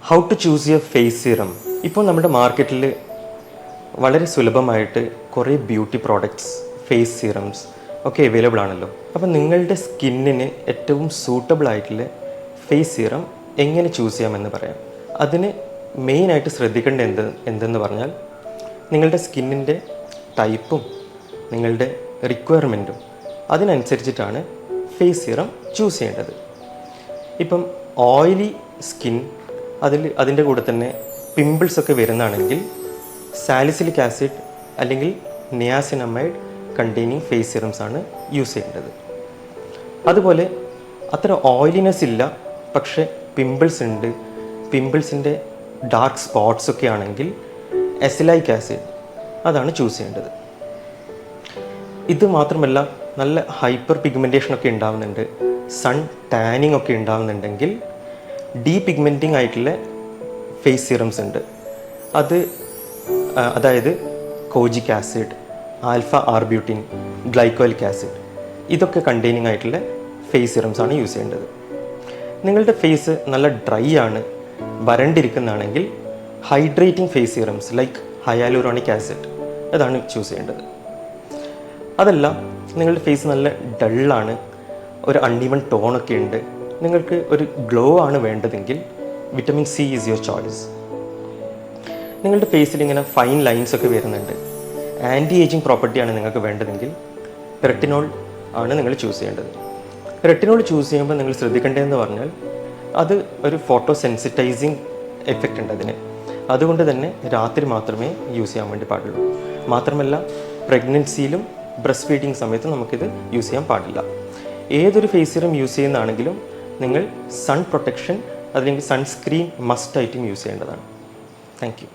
How to choose your face serum. ഇപ്പോൾ നമ്മുടെ മാർക്കറ്റിൽ വളരെ സുലഭമായിട്ട് കുറേ ബ്യൂട്ടി പ്രോഡക്റ്റ്സ്, ഫേസ് സീറംസ് ഒക്കെ അവൈലബിൾ ആണല്ലോ. അപ്പോൾ നിങ്ങളുടെ സ്കിന്നിന് ഏറ്റവും സൂട്ടബിൾ ആയിട്ടുള്ള ഫേസ് സീറം എങ്ങനെ ചൂസ് ചെയ്യാമെന്ന് പറയാം. അതിന് മെയിനായിട്ട് ശ്രദ്ധിക്കേണ്ട എന്തെന്ന് പറഞ്ഞാൽ നിങ്ങളുടെ സ്കിന്നിൻ്റെ ടൈപ്പും നിങ്ങളുടെ റിക്വയർമെൻറ്റും അതിനനുസരിച്ചിട്ടാണ് ഫേസ് സീറം ചൂസ് ചെയ്യേണ്ടത്. ഇപ്പം ഓയിലി സ്കിൻ, അതിൻ്റെ കൂടെ തന്നെ പിമ്പിൾസൊക്കെ വരുന്നതാണെങ്കിൽ സാലിസിലിക് ആസിഡ് അല്ലെങ്കിൽ നിയാസിനമൈഡ് കണ്ടെയ്നിങ് ഫേസ് സിറംസ് ആണ് യൂസ് ചെയ്യേണ്ടത്. അതുപോലെ അത്ര ഓയിലിനെസ് ഇല്ല, പക്ഷേ പിമ്പിൾസ് ഉണ്ട്, പിമ്പിൾസിൻ്റെ ഡാർക്ക് സ്പോട്ട്സ് ഒക്കെ ആണെങ്കിൽ എസിലൈക് ആസിഡ് അതാണ് ചൂസ് ചെയ്യേണ്ടത്. ഇത് മാത്രമല്ല, നല്ല ഹൈപ്പർ പിഗ്മെൻറ്റേഷനൊക്കെ ഉണ്ടാകുന്നുണ്ട്, സൺ ടാനിങ് ഒക്കെ ഉണ്ടാകുന്നുണ്ടെങ്കിൽ ഡീപിഗ്മെൻറ്റിംഗ് ആയിട്ടുള്ള ഫേസ് സിറംസ് ഉണ്ട്. അതായത് kojic acid, alpha arbutin, glycolic acid ഇതൊക്കെ കണ്ടെയ്നിങ് ആയിട്ടുള്ള ഫേസ് സിറംസ് ആണ് യൂസ് ചെയ്യേണ്ടത്. നിങ്ങളുടെ ഫേസ് നല്ല ഡ്രൈ ആണ്, വരണ്ടിരിക്കുന്നതാണെങ്കിൽ hydrating face serums like hyaluronic acid അതാണ് ചൂസ് ചെയ്യേണ്ടത്. അതല്ല, നിങ്ങളുടെ ഫേസ് നല്ല ഡള്ളാണ്, ഒരു അൺഈവൺ ടോണൊക്കെ ഉണ്ട്, നിങ്ങൾക്ക് ഒരു ഗ്ലോ ആണ് വേണ്ടതെങ്കിൽ vitamin C is your choice. നിങ്ങളുടെ ഫേസിൽ ഇങ്ങനെ ഫൈൻ ലൈൻസ് ഒക്കെ വരുന്നുണ്ട്, ആൻറ്റി ഏജിങ് പ്രോപ്പർട്ടിയാണ് നിങ്ങൾക്ക് വേണ്ടതെങ്കിൽ റെറ്റിനോൾ ആണ് നിങ്ങൾ ചൂസ് ചെയ്യേണ്ടത്. റെറ്റിനോൾ ചൂസ് ചെയ്യുമ്പോൾ നിങ്ങൾ ശ്രദ്ധിക്കേണ്ടതെന്ന് പറഞ്ഞാൽ അത് ഒരു ഫോട്ടോ സെൻസിറ്റൈസിങ് എഫക്റ്റ് ഉണ്ട് അതിന്. അതുകൊണ്ട് തന്നെ രാത്രി മാത്രമേ യൂസ് ചെയ്യാൻ വേണ്ടി പാടുള്ളൂ. മാത്രമല്ല, പ്രഗ്നൻസിയിലും ബ്രസ്റ്റ് ഫീഡിങ് സമയത്ത് നമുക്കിത് യൂസ് ചെയ്യാൻ പാടില്ല. ഏതൊരു ഫേസ് സിറം യൂസ് ചെയ്യുന്നതാണെങ്കിലും നിങ്ങൾ സൺ പ്രൊട്ടക്ഷൻ അല്ലെങ്കിൽ സൺസ്ക്രീൻ മസ്റ്റായിട്ടും യൂസ് ചെയ്യേണ്ടതാണ്. Thank you.